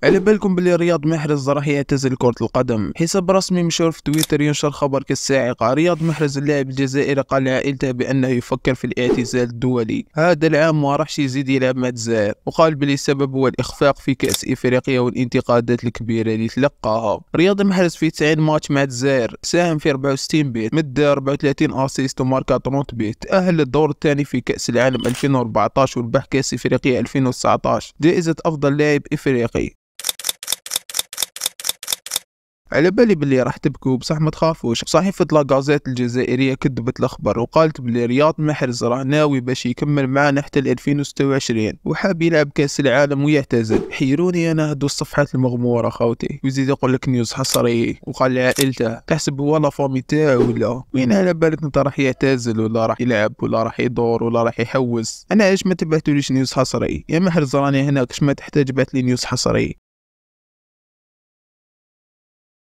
على بالكم بلي رياض محرز راح يعتزل كرة القدم. حساب رسمي مشهور في تويتر ينشر خبر كالصاعقة. رياض محرز اللاعب الجزائري قال لعائلته بأنه يفكر في الاعتزال الدولي هذا العام وما راحش يزيد يلعب مع الجزائر، وقال بلي السبب هو الإخفاق في كأس إفريقيا والانتقادات الكبيرة اللي تلقاها. رياض محرز في 90 ماتش مع الجزائر ساهم في 64 بيت، مد 34 اسيست وماركا 30 بيت، تأهل للدور الثاني في كأس العالم 2014 وربح كأس إفريقيا 2019 جائزة أفضل لاعب إفريقي. على بالي بلي راح تبكوا بصح ما تخافوش. صحيفة لاغازيت الجزائرية كذبت الخبر وقالت بلي رياض محرز راه ناوي باش يكمل معانا حتى 2026 وحاب يلعب كاس العالم ويعتزل. حيروني انا هادو الصفحات المغمورة خوتي. ويزيد يقول لك نيوز حصري وقال لعائلته تحسب هو لا فامي تاعو ولا وين على بالك انت راح يعتزل ولا راح يلعب ولا راح يدور ولا راح يحوز. انا علاش ما تبعتوليش نيوز حصري يا محرز؟ راني هناك، اش ما تحتاج بعت لي نيوز حصري.